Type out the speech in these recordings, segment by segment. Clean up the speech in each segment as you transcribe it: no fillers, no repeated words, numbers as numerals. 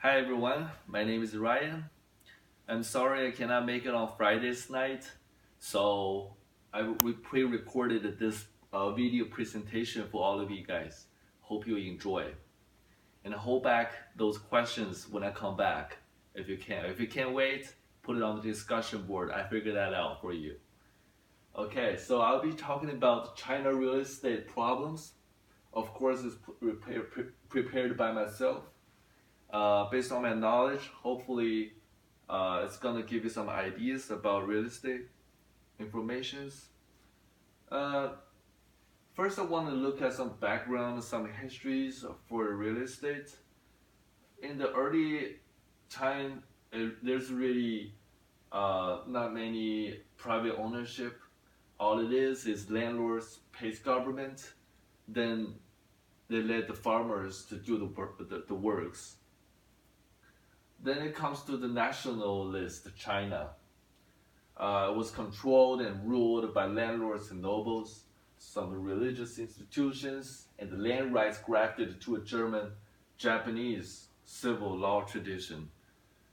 Hi everyone, my name is Ryan. I'm sorry I cannot make it on Friday's night, so we pre-recorded this video presentation for all of you guys. Hope you enjoy, and hold back those questions when I come back if you can. If you can't wait, put it on the discussion board. I figured that out for you. Okay, so I'll be talking about China real estate problems. Of course, it's prepared by myself. Based on my knowledge, hopefully it's gonna give you some ideas about real estate informations. Uh, First, I want to look at some background, some histories for real estate. In the early time, there's really not many private ownership. All it is landlords pays government, then they let the farmers to do the works. Then it comes to the nationalist China. It was controlled and ruled by landlords and nobles, some religious institutions, and the land rights grafted to a Japanese civil law tradition.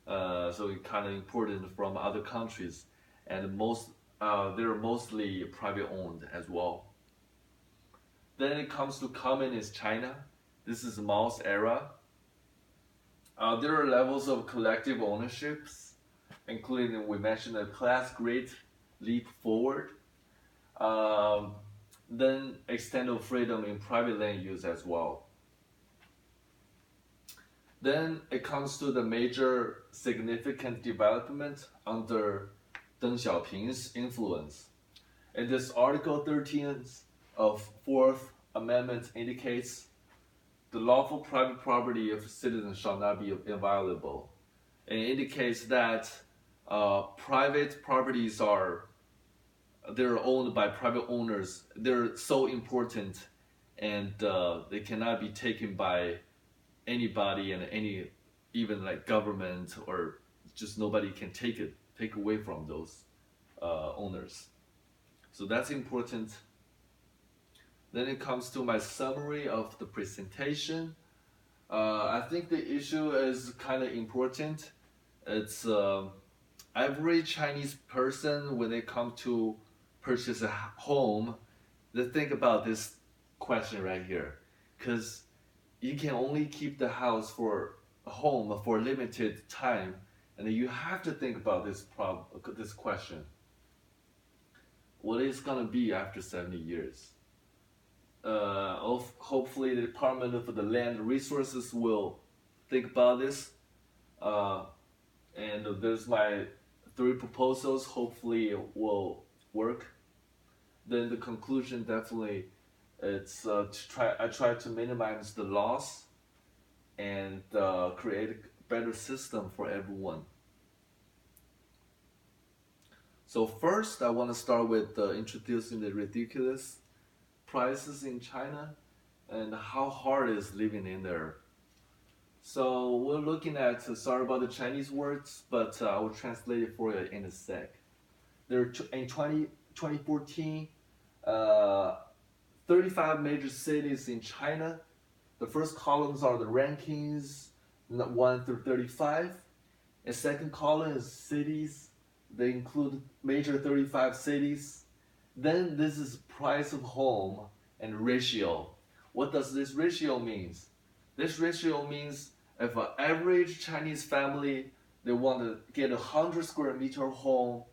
So it kind of imported from other countries, and they're mostly private owned as well. Then it comes to communist China. This is Mao's era. There are levels of collective ownerships, including we mentioned a class great leap forward. Um, then extended freedom in private land use as well. Then it comes to the major significant development under Deng Xiaoping's influence. In this Article 13 of Fourth Amendment indicates the lawful private property of citizens shall not be inviolable. It indicates that private properties they're owned by private owners. They're so important, and they cannot be taken by anybody and any, even like government, or just nobody can take away from those owners. So that's important. Then it comes to my summary of the presentation. I think the issue is kind of important. It's every Chinese person, when they come to purchase a home, they think about this question right here, because you can only keep the house for a home for a limited time, and you have to think about this question: what is gonna be after 70 years? Hopefully, the Department of the Land Resources will think about this. And there's my three proposals. Hopefully, it will work. Then the conclusion definitely it's I try to minimize the loss and create a better system for everyone. So first, I want to start with introducing the ridiculous prices in China and how hard it is living in there. So we're looking at, sorry about the Chinese words, but I will translate it for you in a sec. In 2014, 35 major cities in China. The first columns are the rankings, 1 through 35. And second column is cities. They include major 35 cities. Then this is price of home and ratio. What does this ratio means? This ratio means if an average Chinese family, they want to get 100 square meter home,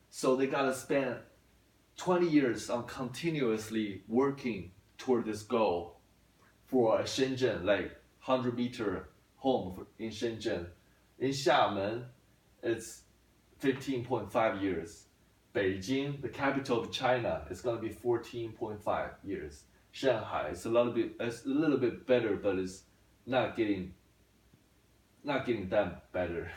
so they gotta spend 20 years on continuously working toward this goal. For Shenzhen, like 100-meter home in Shenzhen. In Xiamen, it's 15.5 years. Beijing, the capital of China, is gonna be 14.5 years. Shanghai, it's a little bit better, but it's not getting that better.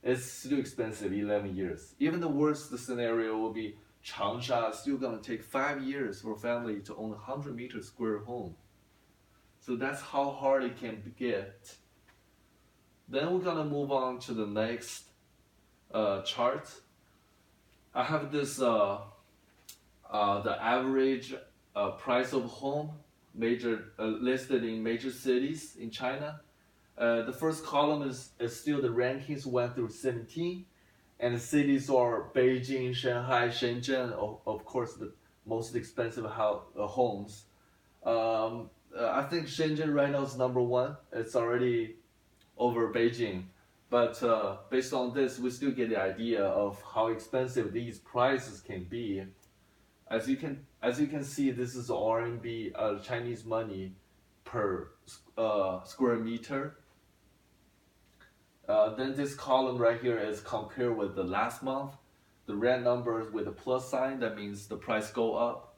It's still expensive, 11 years. Even the worst scenario will be Changsha, still gonna take 5 years for a family to own a 100-meter square home. So that's how hard it can get. Then we're gonna move on to the next chart. I have this the average price of home listed in major cities in China. The first column is still the rankings 1 through 17, and the cities are Beijing, Shanghai, Shenzhen, of course, the most expensive homes. I think Shenzhen right now is number one. It's already over Beijing, but based on this, we still get the idea of how expensive these prices can be. As you can see, this is RMB, Chinese money, per square meter. Then this column right here is compared with the last month. The red numbers with a plus sign, that means the price go up.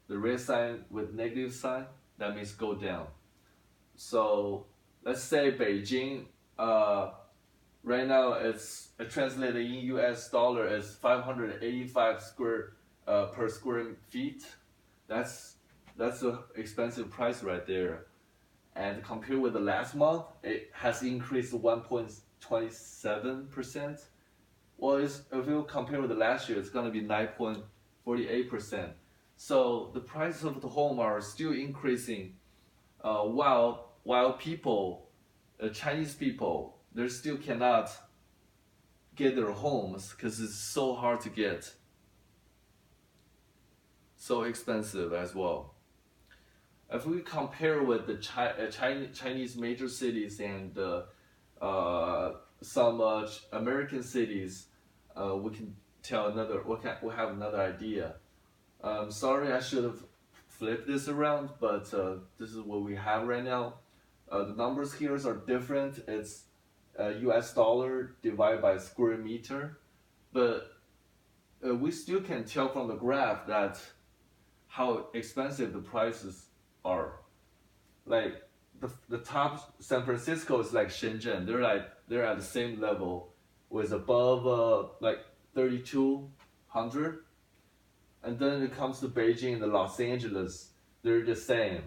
The red sign with negative sign, that means go down. So let's say Beijing, right now it's translated in US dollar as 585 per square feet. That's an expensive price right there. And compared with the last month, it has increased 1.27%. Well, if you compare with the last year, it's gonna be 9.48%. So the prices of the home are still increasing, while people, Chinese people, they still cannot get their homes because it's so hard to get, so expensive as well. If we compare with the Chinese major cities and some American cities, we can tell we have another idea. Sorry, I should have flipped this around, but this is what we have right now. The numbers here are different. It's US dollar divided by square meter, but we still can tell from the graph that how expensive the prices are. Like the top, San Francisco is like Shenzhen. They're at the same level, with above like 3,200. And then it comes to Beijing and Los Angeles, they're the same.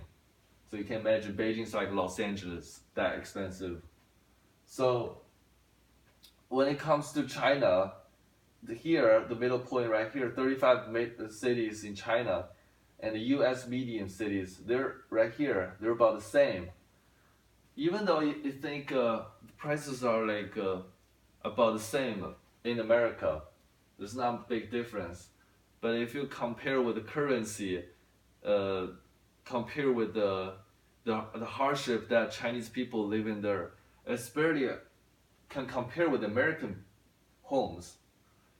So you can imagine Beijing's like Los Angeles, that expensive. So when it comes to China, the middle point right here, 35 cities in China, and the US medium cities, they're right here, they're about the same. Even though you think the prices are like about the same in America, there's not a big difference. But if you compare with the currency, compare with the hardship that Chinese people live in there, it's barely can compare with American homes.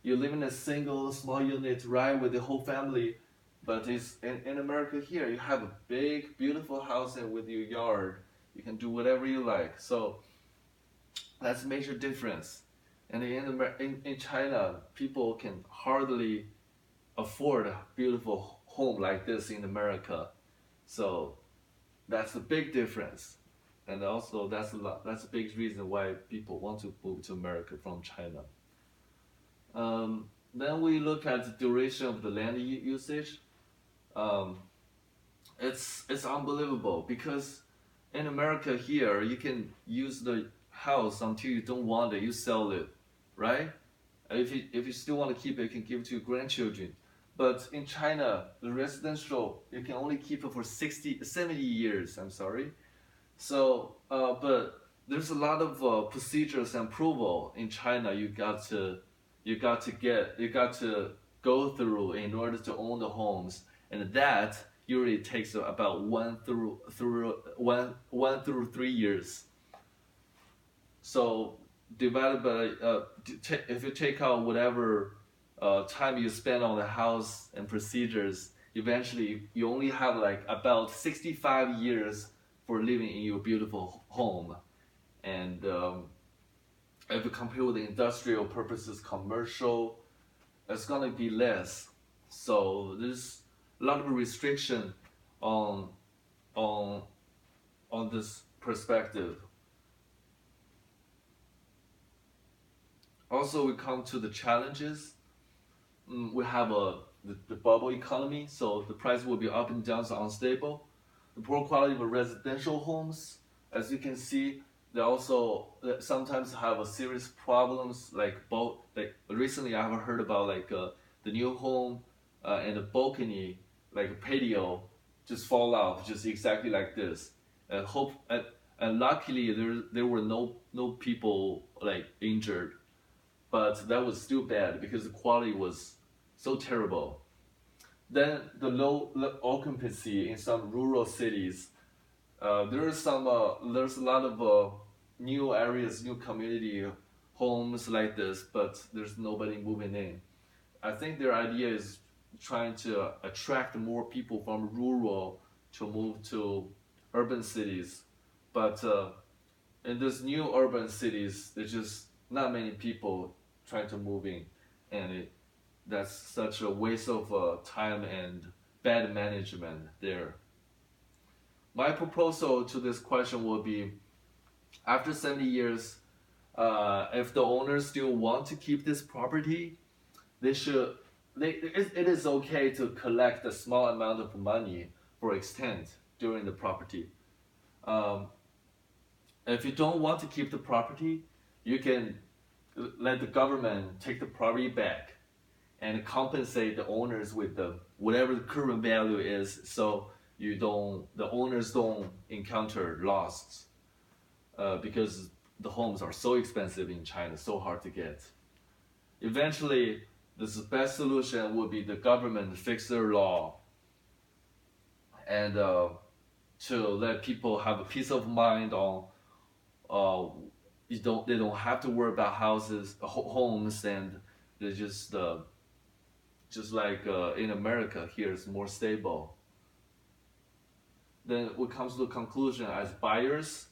You live in a single small unit, right, with the whole family, but it's in America here, you have a big, beautiful house and with your yard, you can do whatever you like. So that's a major difference. And in China, people can hardly afford a beautiful home like this in America. So that's a big difference. And also that's a big reason why people want to move to America from China. Then we look at the duration of the land usage. It's unbelievable because in America here you can use the house until you don't want it, you sell it, right? If you still want to keep it, you can give it to your grandchildren. But in China, the residential, you can only keep it for 70 years, I'm sorry. So, but there's a lot of procedures and approval in China you got to go through in order to own the homes. And that usually takes about 1 through 3 years. So divided by if you take out whatever time you spend on the house and procedures, eventually you only have like about 65 years for living in your beautiful home. And if you compare with the industrial purposes, commercial, it's gonna be less. So there's a lot of restriction on this perspective. Also, we come to the challenges. We have the bubble economy, so the price will be up and down, so unstable. The poor quality of residential homes, as you can see, they also sometimes have a serious problems like recently I have heard about like the new home and the balcony, like a patio, just fall off just exactly like this. and luckily there were no people like injured, but that was still bad because the quality was so terrible. Then the low occupancy in some rural cities. There's a lot of new areas, new community homes like this, but there's nobody moving in. I think their idea is trying to attract more people from rural to move to urban cities, but in these new urban cities, there's just not many people trying to move in, and that's such a waste of time and bad management there. My proposal to this question will be, after 70 years, if the owners still want to keep this property, they should. It is okay to collect a small amount of money for extent during the property. Um, if you don't want to keep the property, you can let the government take the property back and compensate the owners with the whatever the current value is, so the owners don't encounter loss, because the homes are so expensive in China, so hard to get. Eventually, the best solution would be the government fix their law and to let people have a peace of mind on uh, they don't have to worry about houses, homes, and they just like in America here it's more stable. Then what comes to the conclusion as buyers,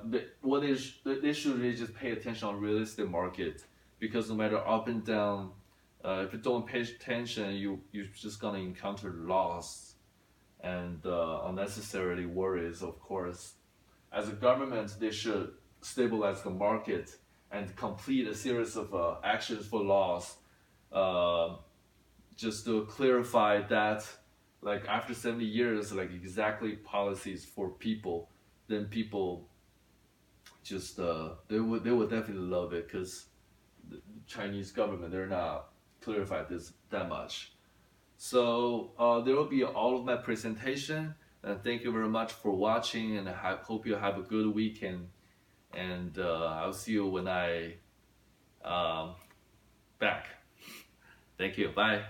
they should really just pay attention on real estate market, because no matter up and down, if you don't pay attention, you're just gonna encounter loss and unnecessarily worries. Of course, as a government, they should stabilize the market and complete a series of actions for laws, uh, just to clarify that, like after 70 years, like exactly policies for people, then people just they would definitely love it, because the Chinese government, they're not clarified this that much. So there will be all of my presentation. And thank you very much for watching, and I hope you have a good weekend. And I'll see you when I back. Thank you. Bye.